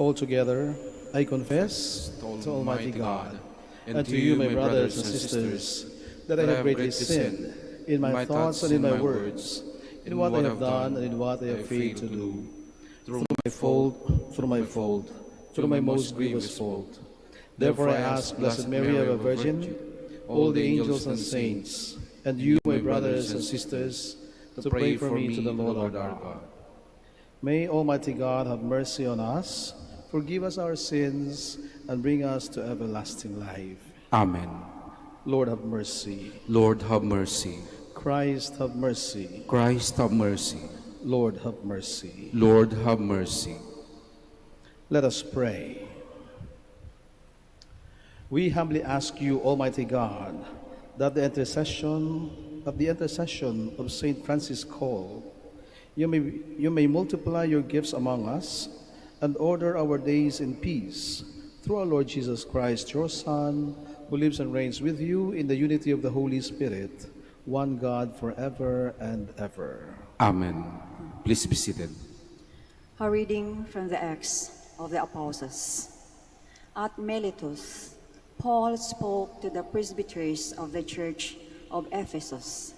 Altogether, I confess to Almighty God and to you, my brothers and sisters, that I have greatly sinned in my thoughts and in my words, in what I have done and in what I have failed to do, through my fault, through my most grievous fault. Therefore I ask Blessed Mary, ever Virgin, all the angels and saints, and you, my brothers and sisters, to pray for me to the Lord our God. May Almighty God have mercy on us, forgive us our sins, and bring us to everlasting life. Amen. Lord have mercy. Lord, have mercy. Christ have mercy. Christ, have mercy. Lord have mercy. Lord, have mercy. Let us pray. We humbly ask you, Almighty God, that the intercession of Saint Francis Coll, you may multiply your gifts among us and order our days in peace through our Lord Jesus Christ, your Son, who lives and reigns with you in the unity of the Holy Spirit, one God forever and ever. Amen. Please be seated. A reading from the Acts of the Apostles. At Miletus, Paul spoke to the presbyters of the church of Ephesus.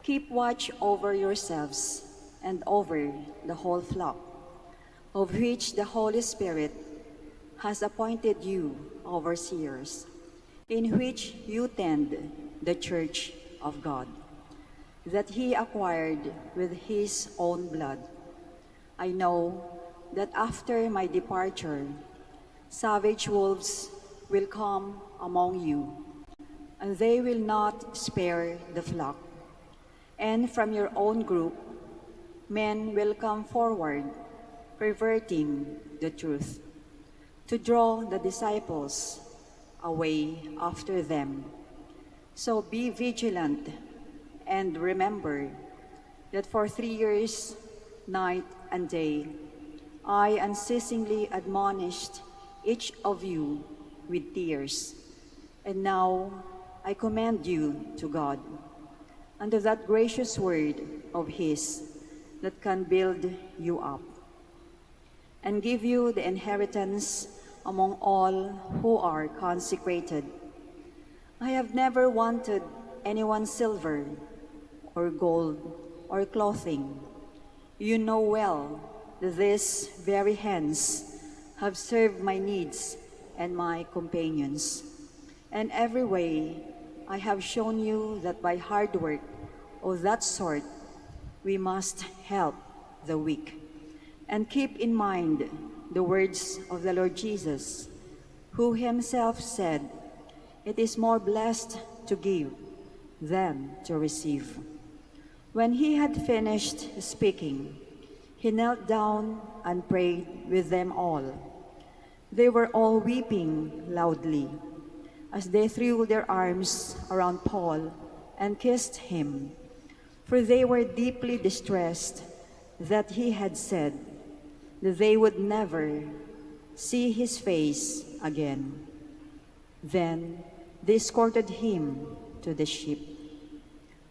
Keep watch over yourselves and over the whole flock, of which the Holy Spirit has appointed you overseers, in which you tend the church of God, that he acquired with his own blood. I know that after my departure, savage wolves will come among you, and they will not spare the flock. And from your own group, men will come forward, perverting the truth, to draw the disciples away after them. So be vigilant and remember that for 3 years, night and day, I unceasingly admonished each of you with tears. And now I commend you to God, under that gracious word of his that can build you up and give you the inheritance among all who are consecrated. I have never wanted anyone's silver or gold or clothing. You know well that these very hands have served my needs and my companions. And every way I have shown you that by hard work of that sort we must help the weak. And keep in mind the words of the Lord Jesus, who himself said, "It is more blessed to give than to receive." When he had finished speaking, he knelt down and prayed with them all. They were all weeping loudly as they threw their arms around Paul and kissed him, for they were deeply distressed that he had said that they would never see his face again. Then they escorted him to the ship.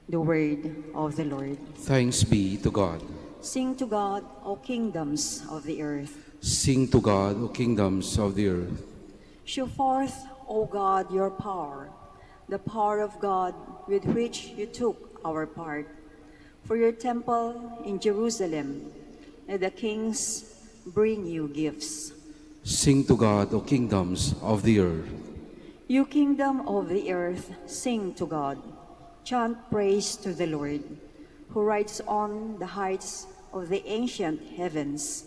The word of the Lord. Thanks be to God. Sing to God, O kingdoms of the earth. Sing to God, O kingdoms of the earth. Show forth, O God, your power, the power of God with which you took our part. For your temple in Jerusalem, and the kings bring you gifts. Sing to God, O kingdoms of the earth. You kingdom of the earth, sing to God. Chant praise to the Lord, who rides on the heights of the ancient heavens.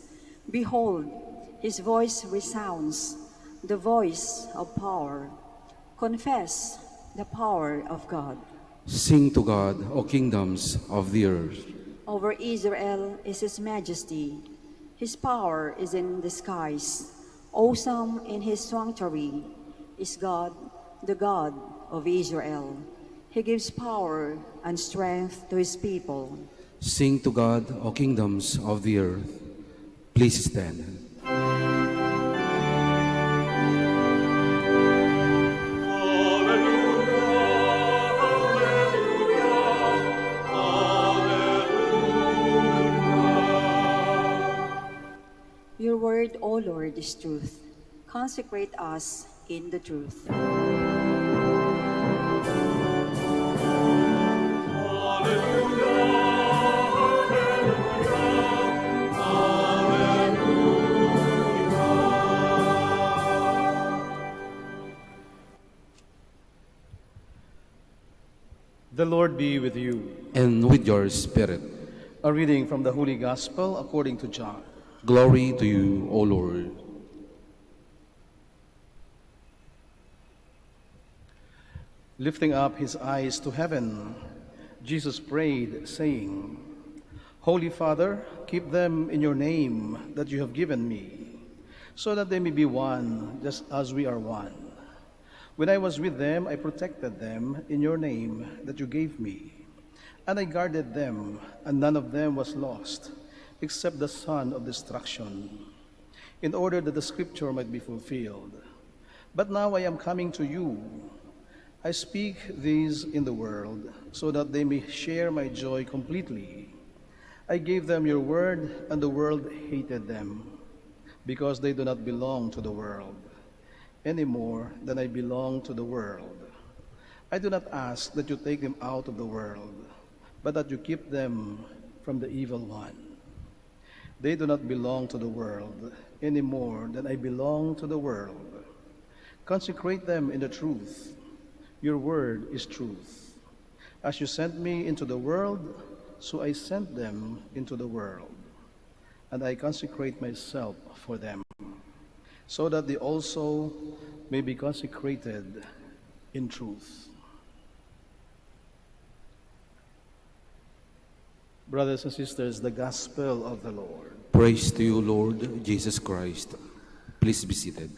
Behold, his voice resounds, the voice of power. Confess the power of God. Sing to God, O kingdoms of the earth. Over Israel is his majesty. His power is in the skies. Awesome in his sanctuary is God, the God of Israel. He gives power and strength to his people. Sing to God, O kingdoms of the earth. Please stand. Your word, O Lord, is truth. Consecrate us in the truth. The Lord be with you. And with your spirit. A reading from the Holy Gospel according to John. Glory to you, O Lord. Lifting up his eyes to heaven, Jesus prayed, saying, Holy Father, keep them in your name that you have given me, so that they may be one, just as we are one. When I was with them, I protected them in your name that you gave me, and I guarded them, and none of them was lost, except the son of destruction, in order that the scripture might be fulfilled. But now I am coming to you. I speak these in the world, so that they may share my joy completely. I gave them your word, and the world hated them, because they do not belong to the world, any more than I belong to the world. I do not ask that you take them out of the world, but that you keep them from the evil one. They do not belong to the world, any more than I belong to the world. Consecrate them in the truth. Your word is truth. As you sent me into the world, so I sent them into the world, and I consecrate myself for them, so that they also may be consecrated in truth. Brothers and sisters, the Gospel of the Lord. Praise to you, Lord Jesus Christ. Please be seated.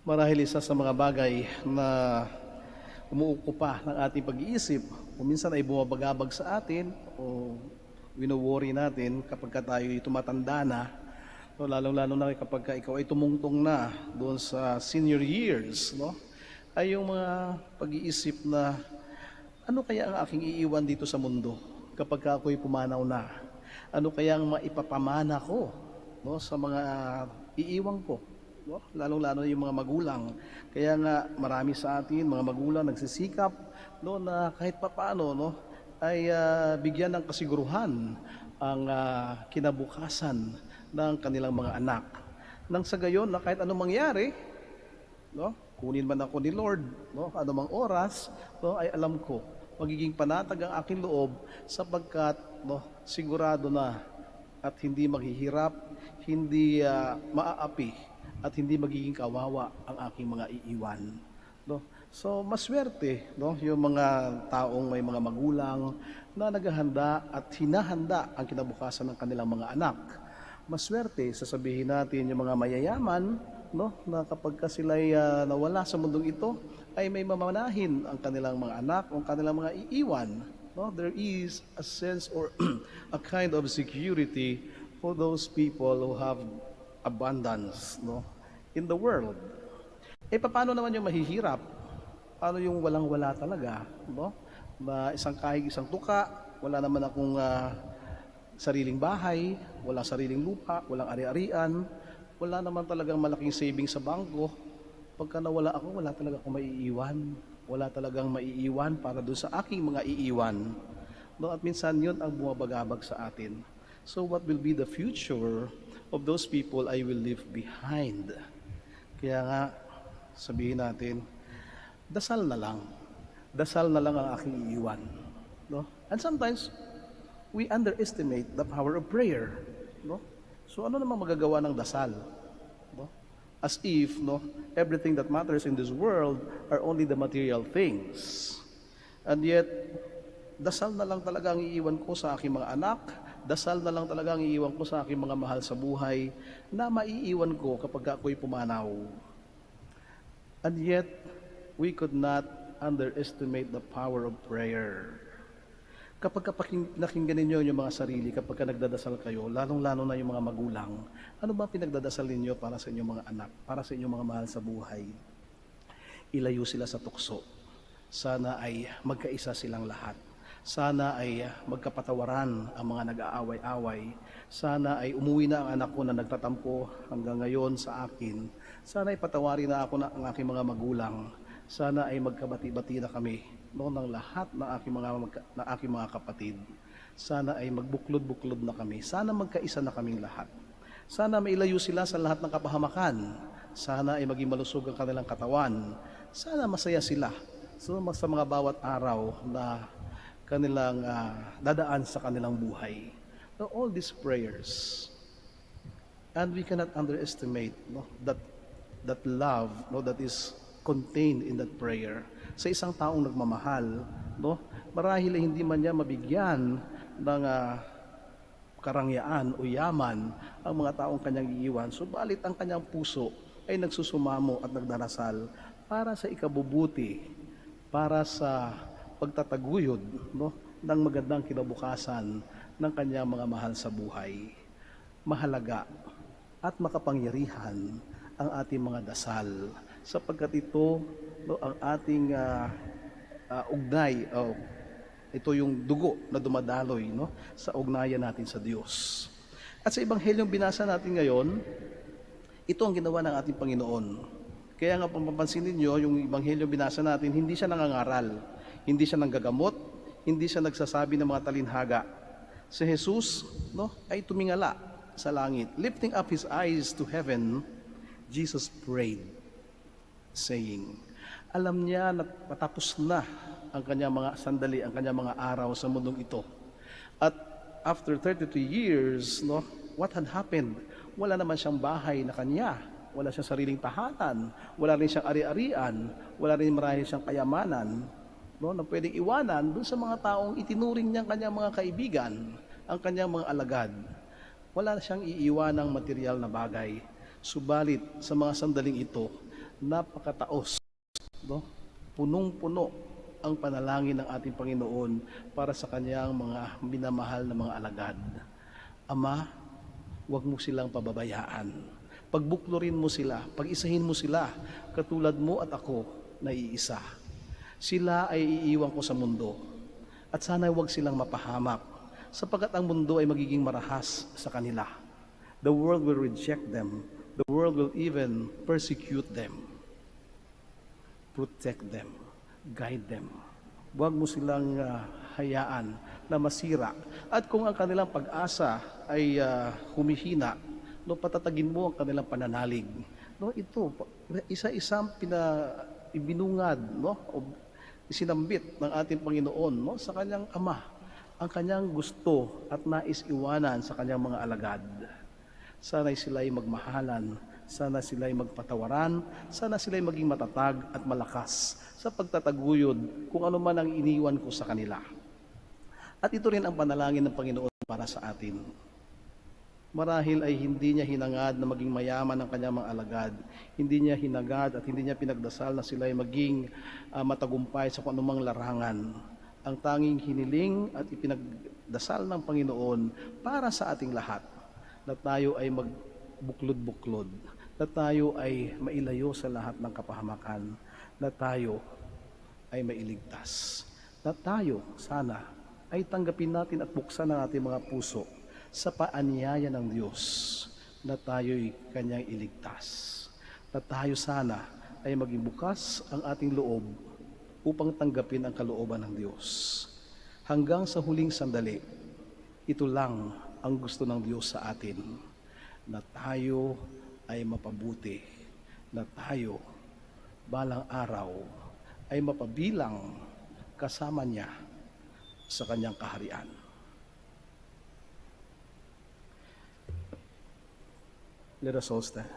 Marahil isa sa mga bagay na umuukupa ng ating pag-iisip, o minsan ay bumabagabag sa atin, o wino-worry natin kapag tayo tumatanda na, no, lalong-lalo na kapag ikaw ay tumungtong na doon sa senior years, no, ay yung mga pag-iisip na ano kaya ang aking iiwan dito sa mundo kapag ako'y pumanaw na? Ano kaya ang maipapamana ko, no, sa mga iiwan ko? No? Lalong-lalo yung mga magulang. Kaya nga marami sa atin, mga magulang nagsisikap, no, na kahit papaano, no, ay bigyan ng kasiguruhan ang kinabukasan ng kanilang mga anak. Nang sa gayon na kahit anong mangyari, no, kunin man ako ni Lord, no, anumang oras, no, ay alam ko, magiging panatag ang aking loob sapagkat, no, sigurado na at hindi maghihirap, hindi maaapi, at hindi magiging kawawa ang aking mga iiwan. No? So, maswerte, no, yung mga taong may mga magulang na naghahanda at hinahanda ang kinabukasan ng kanilang mga anak. Maswerte, sasabihin natin yung mga mayayaman, no, na kapag sila'y nawala sa mundong ito, ay may mamanahin ang kanilang mga anak o ang kanilang mga iiwan. No? There is a sense or a kind of security for those people who have abundance, no, in the world. Paano naman yung mahihirap? Paano yung walang-wala talaga, no? Na isang kahig, isang tuka, wala naman akong sariling bahay, walang sariling lupa, walang ari-arian, wala naman talagang malaking savings sa bangko. Pagka nawala ako, wala talaga akong maiiwan. Wala talagang maiiwan para doon sa aking mga iiwan. No? At minsan yun ang bumabagabag sa atin. So what will be the future of those people I will leave behind? Kaya nga, sabihin natin, dasal na lang. Dasal na lang ang aking iiwan. No? And sometimes, we underestimate the power of prayer. No? So ano namang magagawa ng dasal? No? As if, no, everything that matters in this world are only the material things. And yet, dasal na lang talaga ang iiwan ko sa aking mga anak, dasal na lang talaga ang iiwan ko sa aking mga mahal sa buhay na maiiwan ko kapag ako'y pumanaw. And yet, we could not underestimate the power of prayer. Kapag nakinggan ninyo yung mga sarili, kapag nagdadasal kayo, lalong-lalo na yung mga magulang, ano ba pinagdadasal ninyo para sa inyong mga anak, para sa inyong mga mahal sa buhay? Ilayo sila sa tukso. Sana ay magkaisa silang lahat. Sana ay magkapatawaran ang mga nag-aaway-away. Sana ay umuwi na ang anak ko na nagtatampo hanggang ngayon sa akin. Sana ay patawarin na ako ng aking mga magulang. Sana ay magkabati-bati na kami ng lahat ng aking mga kapatid. Sana ay magbuklod-buklod na kami. Sana magkaisa na kaming lahat. Sana mailayo sila sa lahat ng kapahamakan. Sana ay maging malusog ang kanilang katawan. Sana masaya sila sa mga bawat araw na kanilang dadaan sa kanilang buhay. Now, all these prayers, and we cannot underestimate that love that is contained in that prayer. Sa isang taong nagmamahal, marahil ay hindi man niya mabigyan ng karangyaan o yaman ang mga taong kanyang iiwan, subalit ang kanyang puso ay nagsusumamo at nagdarasal para sa ikabubuti, para sa pagtataguyod ng magandang kinabukasan ng kanyang mga mahal sa buhay. Mahalaga at makapangyarihan ang ating mga dasal sapagkat ito ang ating ugnay, ito yung dugo na dumadaloy sa ugnayan natin sa Diyos. At sa Ebanghelyong binasa natin ngayon, ito ang ginawa ng ating Panginoon. Kaya nga papansin ninyo, yung Ebanghelyong binasa natin, hindi siya nangangaral, hindi siya nanggagamot, hindi siya nagsasabi ng mga talinhaga. Si Jesus ay tumingala sa langit. Lifting up His eyes to heaven, Jesus prayed, saying, alam niya na patapos na ang kanyang mga sandali, ang kanyang mga araw sa mundong ito. At after 32 years, what had happened? Wala naman siyang bahay na kanya. Wala siyang sariling tahanan. Wala rin siyang ari-arian. Wala rin marahil siyang kayamanan na pwedeng iwanan dun sa mga taong itinuring niyang kanyang mga kaibigan, ang kanyang mga alagad. Wala siyang iiwanang material na bagay. Subalit sa mga sandaling ito, napakataos, punong-puno ang panalangin ng ating Panginoon para sa kanyang mga minamahal na mga alagad. Ama, huwag mo silang pababayaan. Pagbuklorin mo sila, pag-isahin mo sila, katulad mo at ako na iisa. Sila ay iiwan ko sa mundo at sana huwag silang mapahamak sapagkat ang mundo ay magiging marahas sa kanila. The world will reject them. The world will even persecute them. Protect them. Guide them. Huwag mo silang hayaan na masira. At kung ang kanilang pag-asa ay humihina, patatagin mo ang kanilang pananalig. Ito, isa-isang ibinungad, o isinambit ng ating Panginoon sa kanyang Ama, ang kanyang gusto at nais iwanan sa kanyang mga alagad. Sana'y sila'y magmahalan, sana sila'y magpatawaran, sana sila'y maging matatag at malakas sa pagtataguyod kung ano man ang iniwan ko sa kanila. At ito rin ang panalangin ng Panginoon para sa atin. Marahil ay hindi niya hinangad na maging mayaman ang kanyang mga alagad. Hindi niya hinagad at hindi niya pinagdasal na sila ay maging matagumpay sa kung anumang larangan. Ang tanging hiniling at ipinagdasal ng Panginoon para sa ating lahat, na tayo ay magbuklod-buklod, na tayo ay mailayo sa lahat ng kapahamakan, na tayo ay mailigtas, na tayo sana ay tanggapin natin at buksan ang ating mga puso sa paanyaya ng Diyos na tayo'y Kanyang iligtas. Na tayo sana ay maging bukas ang ating loob upang tanggapin ang kalooban ng Diyos. Hanggang sa huling sandali, ito lang ang gusto ng Diyos sa atin, na tayo ay mapabuti, na tayo balang araw ay mapabilang kasama niya sa Kanyang kaharian. Let us all stand.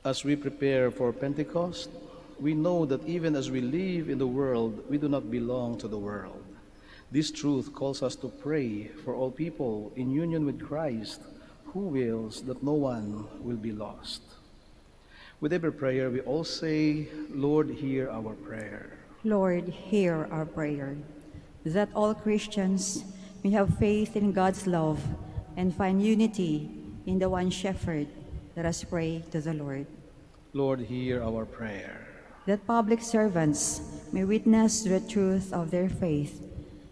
As we prepare for Pentecost, we know that even as we live in the world, we do not belong to the world. This truth calls us to pray for all people in union with Christ, who wills that no one will be lost. With every prayer, we all say, Lord, hear our prayer. Lord, hear our prayer, that all Christians may have faith in God's love and find unity in the one shepherd, Let us pray to the Lord. Lord, hear our prayer. That public servants may witness to the truth of their faith,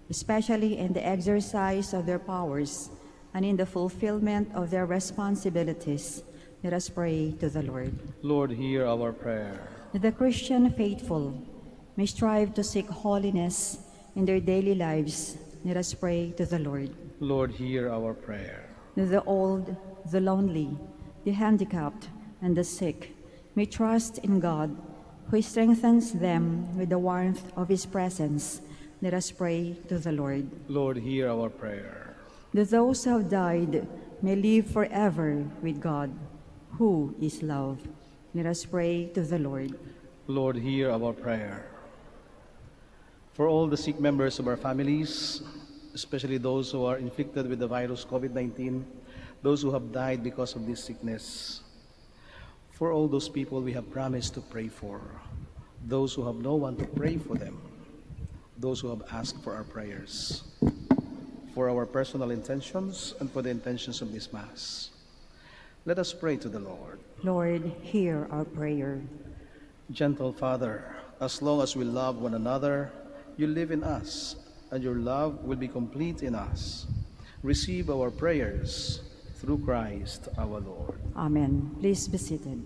especially in the exercise of their powers and in the fulfillment of their responsibilities. Let us pray to the Lord. Lord, hear our prayer. That the Christian faithful may strive to seek holiness in their daily lives. Let us pray to the Lord. Lord, hear our prayer. That the old, the lonely, the handicapped, and the sick may trust in God, who strengthens them with the warmth of his presence. Let us pray to the Lord. Lord, hear our prayer. That those who have died may live forever with God, who is love. Let us pray to the Lord. Lord, hear our prayer. For all the sick members of our families, especially those who are infected with the virus COVID-19, those who have died because of this sickness, for all those people we have promised to pray for, those who have no one to pray for them, those who have asked for our prayers, for our personal intentions and for the intentions of this Mass. Let us pray to the Lord. Lord, hear our prayer. Gentle Father, as long as we love one another, you live in us, and your love will be complete in us. Receive our prayers through Christ our Lord. Amen. Please be seated.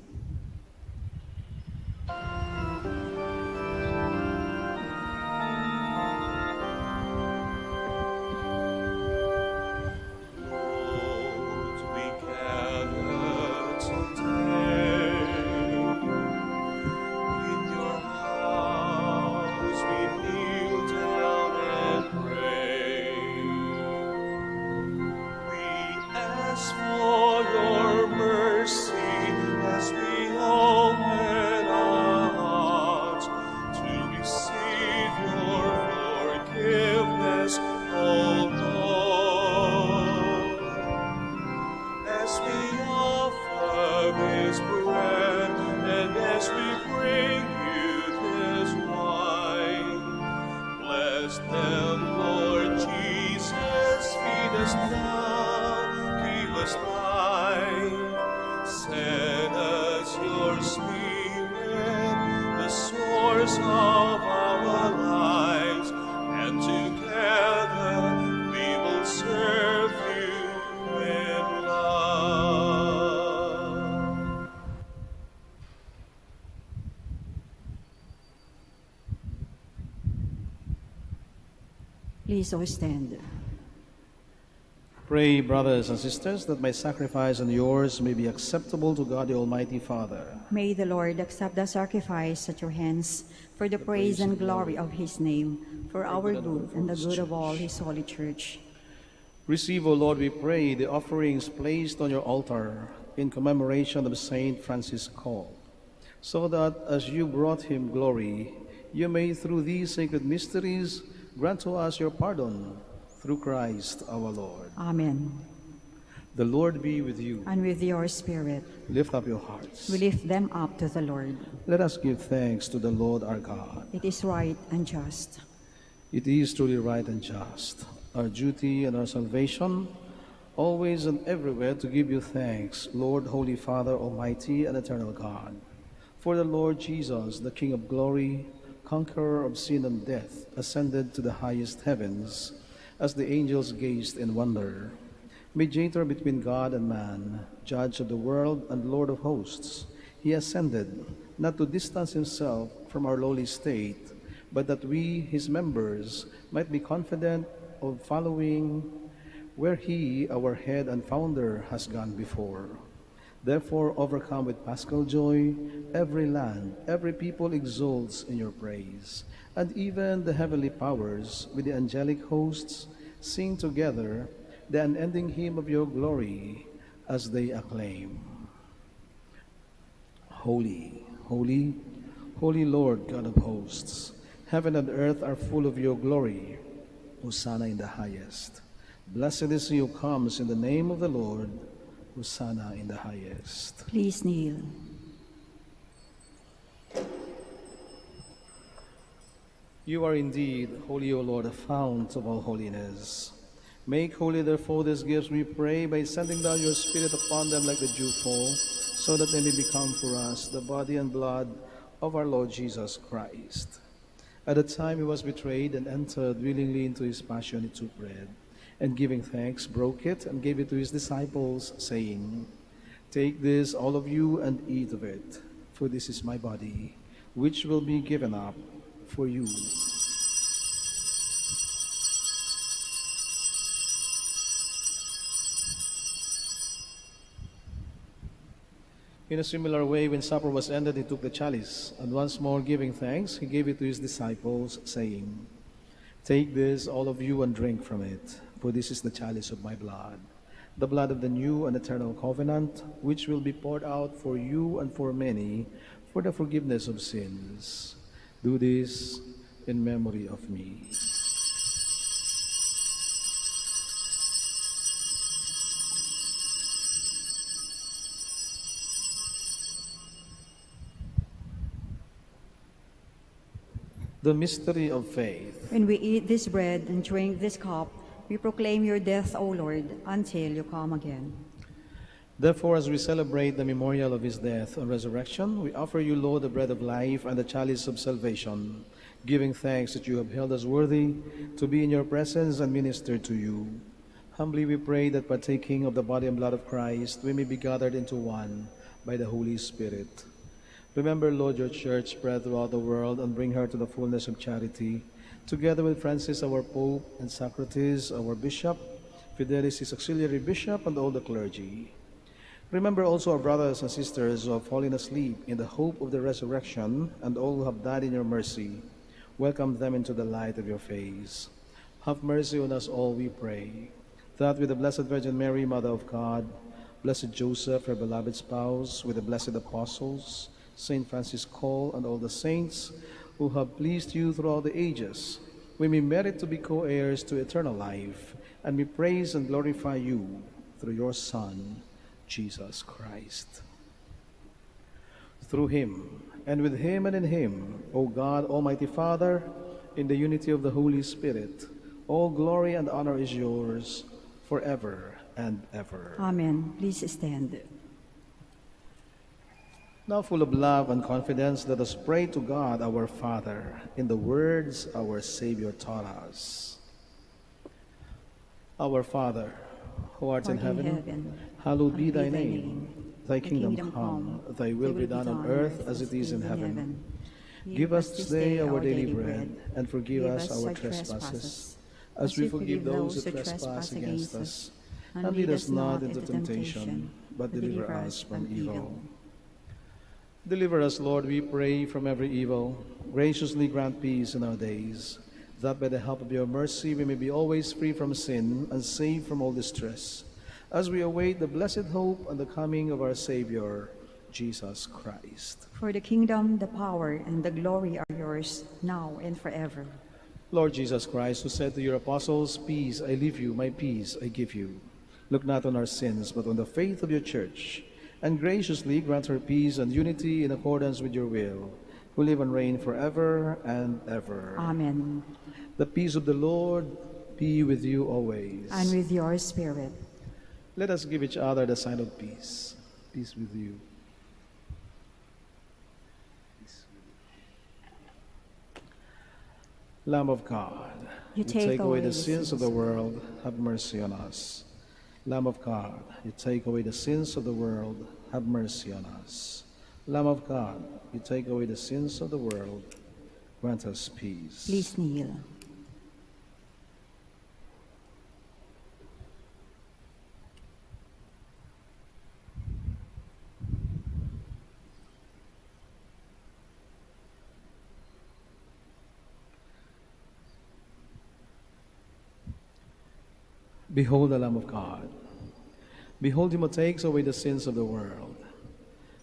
Please all stand. Pray, brothers and sisters, that my sacrifice and yours may be acceptable to God the Almighty Father. May the Lord accept the sacrifice at your hands for the praise and glory of his name, for our good and the good of all his holy church. Receive, O Lord, we pray, the offerings placed on your altar in commemoration of Saint Francis Coll, so that as you brought him glory, you may through these sacred mysteries grant to us your pardon, through Christ our Lord. Amen. The Lord be with you. And with your spirit. Lift up your hearts. We lift them up to the Lord. Let us give thanks to the Lord our God. It is right and just. It is truly right and just, our duty and our salvation, always and everywhere to give you thanks, Lord, Holy Father, Almighty and eternal God. For the Lord Jesus, the King of glory, conqueror of sin and death, ascended to the highest heavens, as the angels gazed in wonder. Mediator between God and man, judge of the world and Lord of hosts, he ascended, not to distance himself from our lowly state, but that we, his members, might be confident of following where he, our head and founder, has gone before. Therefore, overcome with paschal joy, every land, every people exults in your praise, and even the heavenly powers with the angelic hosts sing together the unending hymn of your glory as they acclaim. Holy, holy, holy Lord God of hosts, heaven and earth are full of your glory. Hosanna in the highest. Blessed is he who comes in the name of the Lord. Hosanna in the highest. Please kneel. You are indeed holy, O Lord, the fount of all holiness. Make holy, therefore, these gifts, we pray, by sending down your Spirit upon them like the dewfall, so that they may become for us the body and blood of our Lord Jesus Christ. At the time he was betrayed and entered willingly into his passion, he took bread, and giving thanks, broke it and gave it to his disciples, saying, "Take this, all of you, and eat of it, for this is my body, which will be given up for you." In a similar way, when supper was ended, he took the chalice, and once more giving thanks, he gave it to his disciples, saying, "Take this, all of you, and drink from it, for this is the chalice of my blood, the blood of the new and eternal covenant, which will be poured out for you and for many for the forgiveness of sins. Do this in memory of me." The mystery of faith. When we eat this bread and drink this cup, we proclaim your death, O Lord, until you come again. Therefore, as we celebrate the memorial of his death and resurrection, we offer you, Lord, the bread of life and the chalice of salvation, giving thanks that you have held us worthy to be in your presence and minister to you. Humbly we pray that partaking of the body and blood of Christ, we may be gathered into one by the Holy Spirit. Remember, Lord, your church spread throughout the world and bring her to the fullness of charity, together with Francis, our Pope, and Socrates, our Bishop, Fidelis, his auxiliary bishop, and all the clergy. Remember also our brothers and sisters who have fallen asleep in the hope of the resurrection, and all who have died in your mercy. Welcome them into the light of your face. Have mercy on us all, we pray, that with the Blessed Virgin Mary, Mother of God, Blessed Joseph, her beloved spouse, with the blessed apostles, Saint Francis Coll, and all the saints who have pleased you throughout the ages, we may merit to be co-heirs to eternal life, and we praise and glorify you through your Son, Jesus Christ. Through him, and with him, and in him, O God, Almighty Father, in the unity of the Holy Spirit, all glory and honor is yours forever and ever. Amen. Please stand. Now, full of love and confidence, let us pray to God our Father in the words our Savior taught us. Our Father, who art in heaven, hallowed be thy name. Thy kingdom come, thy will be done on earth as it is in heaven. Give us this day our daily bread, and forgive us our trespasses, as we forgive those who trespass against us. And lead us not into temptation, but deliver us from evil. Deliver us, Lord, we pray, from every evil. Graciously grant peace in our days, that by the help of your mercy we may be always free from sin and safe from all distress, as we await the blessed hope and the coming of our Savior, Jesus Christ. For the kingdom, the power, and the glory are yours, now and forever. Lord Jesus Christ, who said to your apostles, "Peace I leave you, my peace I give you," look not on our sins, but on the faith of your church, and graciously grant her peace and unity in accordance with your will, who live and reign forever and ever. Amen. The peace of the Lord be with you always. And with your spirit. Let us give each other the sign of peace. Peace with you. Lamb of God, you take away the sins of the world, have mercy on us. Lamb of God, you take away the sins of the world, have mercy on us. Lamb of God, you take away the sins of the world, grant us peace. Please kneel. Behold the Lamb of God. Behold him who takes away the sins of the world.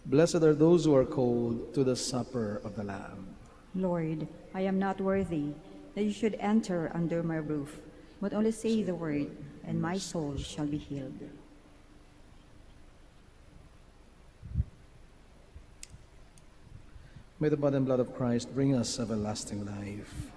Blessed are those who are called to the supper of the Lamb. Lord, I am not worthy that you should enter under my roof, but only say the word, and my soul shall be healed. May the body and blood of Christ bring us everlasting life.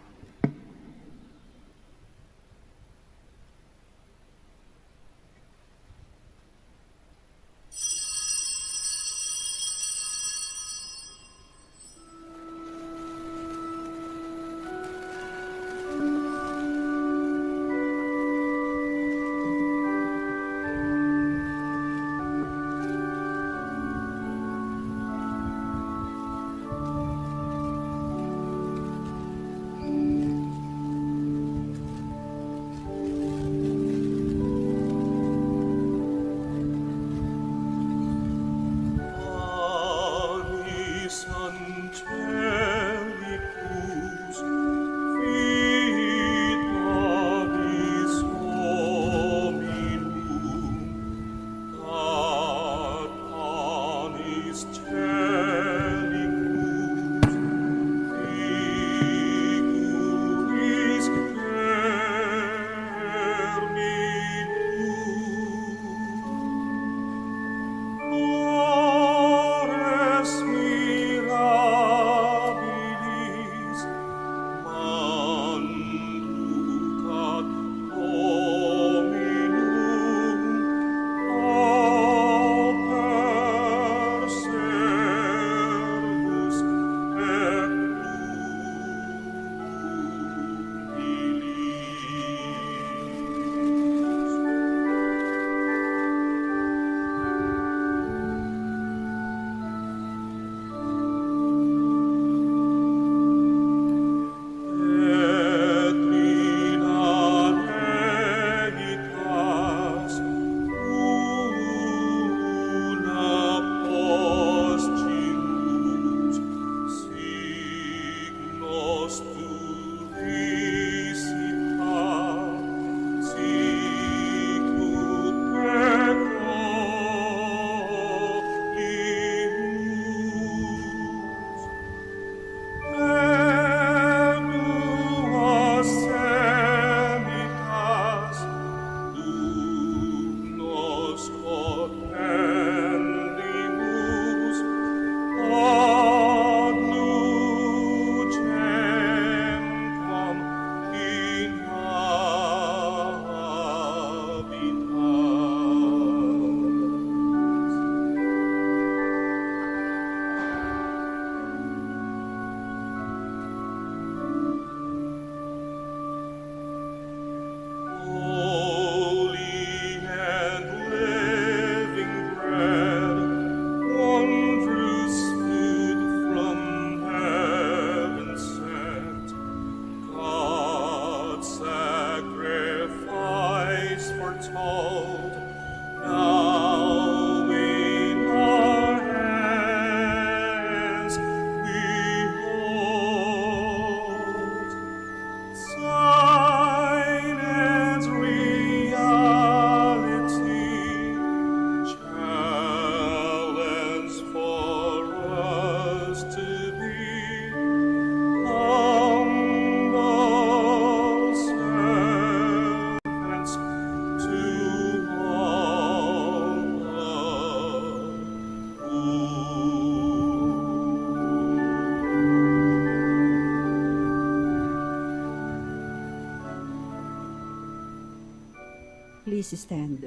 Please stand.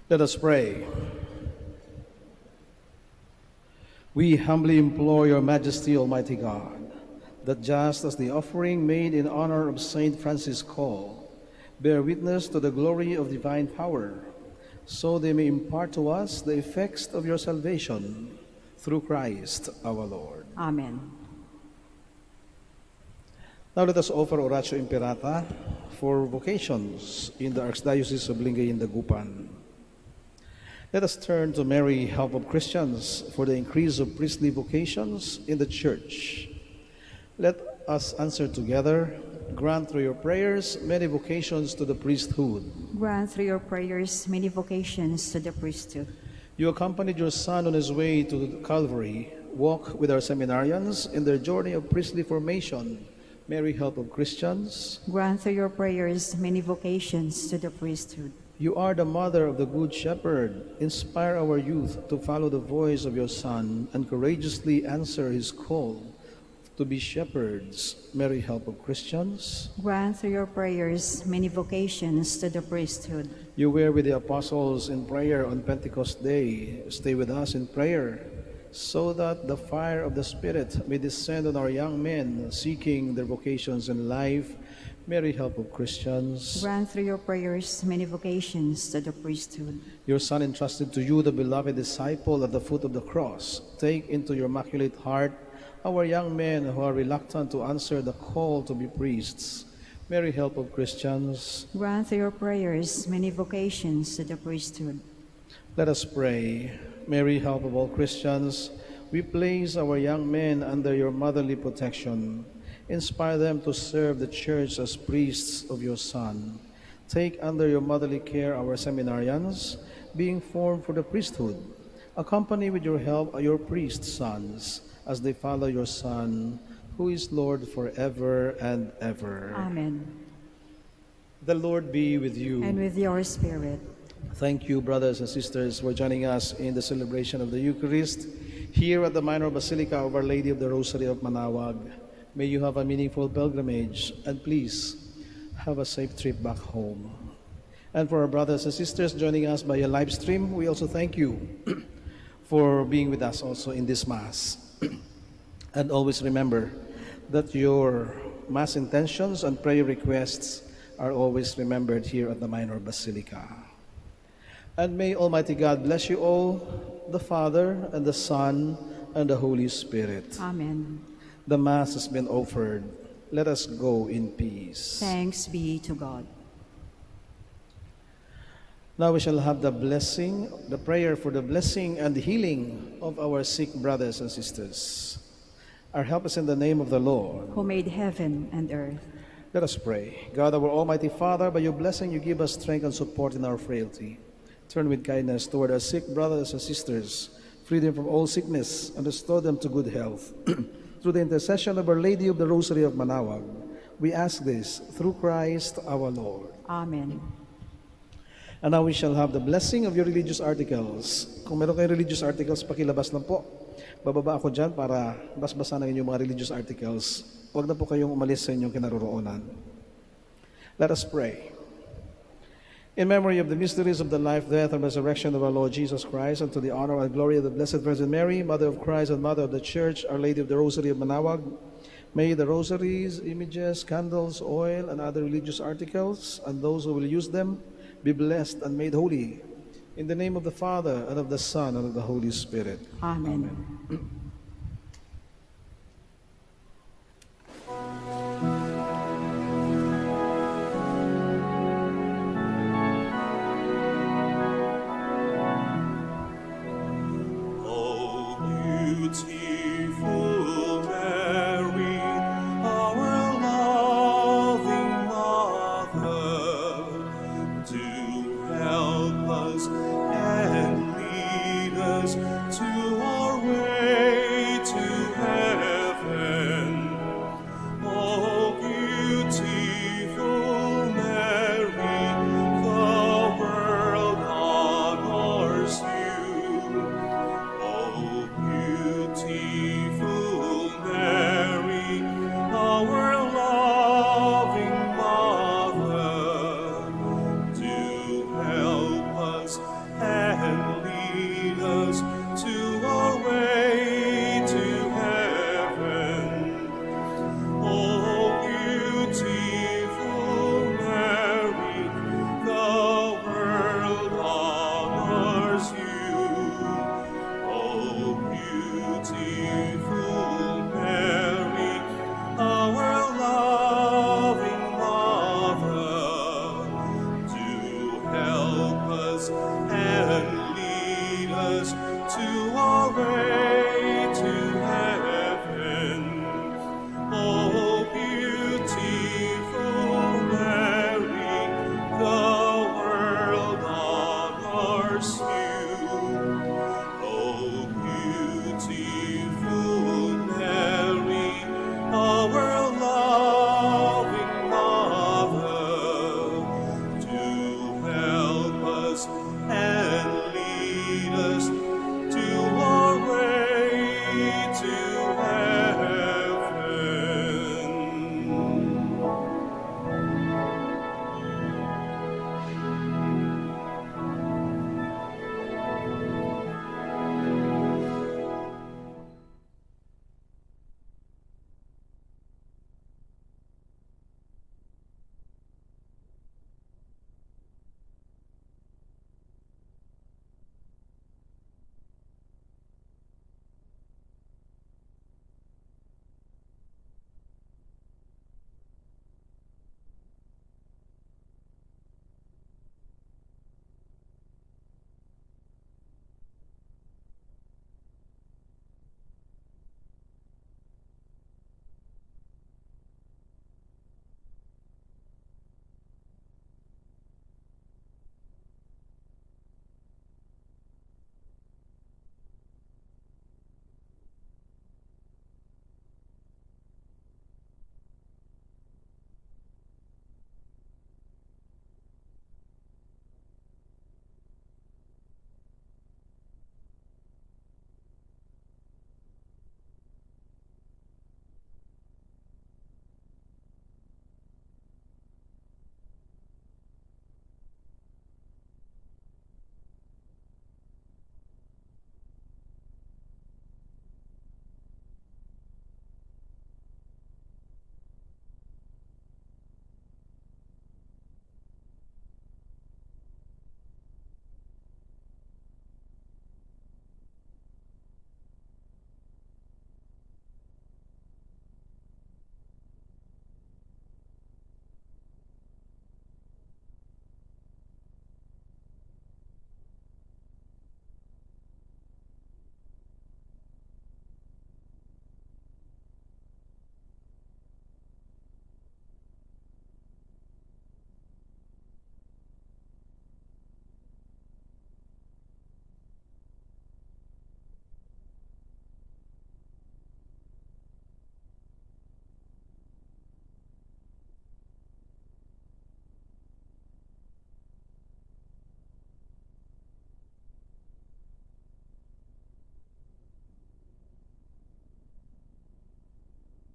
Let us pray. We humbly implore your majesty, Almighty God, that just as the offering made in honor of Saint Francis Coll bear witness to the glory of divine power, so they may impart to us the effects of your salvation through Christ our Lord. Amen. Now let us offer Oratio Imperata for vocations in the Archdiocese of Lingayen Dagupan. Let us turn to Mary, Help of Christians, for the increase of priestly vocations in the Church. Let us answer together. Grant through your prayers many vocations to the priesthood. Grant through your prayers many vocations to the priesthood. You accompanied your Son on his way to Calvary. Walk with our seminarians in their journey of priestly formation. Mary, Help of Christians. Grant through your prayers many vocations to the priesthood. You are the mother of the Good Shepherd. Inspire our youth to follow the voice of your Son and courageously answer his call to be shepherds. Mary, Help of Christians. Grant through your prayers many vocations to the priesthood. You were with the apostles in prayer on Pentecost Day. Stay with us in prayer, so that the fire of the Spirit may descend on our young men seeking their vocations in life. Mary, Help of Christians. Grant through your prayers many vocations to the priesthood. Your Son entrusted to you the beloved disciple at the foot of the cross. Take into your immaculate heart our young men who are reluctant to answer the call to be priests. Mary, Help of Christians. Grant through your prayers many vocations to the priesthood. Let us pray. Mary, Help of all Christians, we place our young men under your motherly protection. Inspire them to serve the Church as priests of your Son. Take under your motherly care our seminarians, being formed for the priesthood. Accompany with your help your priest sons, as they follow your Son, who is Lord forever and ever. Amen. The Lord be with you. And with your spirit. Thank you, brothers and sisters, for joining us in the celebration of the Eucharist here at the Minor Basilica of Our Lady of the Rosary of Manaoag. May you have a meaningful pilgrimage, and please have a safe trip back home. And for our brothers and sisters joining us by a live stream, we also thank you for being with us also in this Mass. And always remember that your Mass intentions and prayer requests are always remembered here at the Minor Basilica. And may Almighty God bless you all, the Father, and the Son, and the Holy Spirit. Amen. The Mass has been offered. Let us go in peace. Thanks be to God. Now we shall have the blessing, the prayer for the blessing and the healing of our sick brothers and sisters. Our help is in the name of the Lord, who made heaven and earth. Let us pray. God, our Almighty Father, by your blessing you give us strength and support in our frailty. Turn with kindness toward our sick brothers and sisters, free them from all sickness, and restore them to good health. Through the intercession of Our Lady of the Rosary of Manaoag, we ask this through Christ our Lord. Amen. And now we shall have the blessing of your religious articles. Kung meron kayong religious articles, pakilabas lang po. Bababa ako dyan para basbasa na inyong mga religious articles. Huwag na po kayong umalis sa inyong kinaroroonan. Let us pray. In memory of the mysteries of the life, death, and resurrection of our Lord Jesus Christ, and to the honor and glory of the Blessed Virgin Mary, Mother of Christ and Mother of the Church, Our Lady of the Rosary of Manaoag, may the rosaries, images, candles, oil, and other religious articles, and those who will use them, be blessed and made holy. In the name of the Father, and of the Son, and of the Holy Spirit. Amen. and lead us to our way.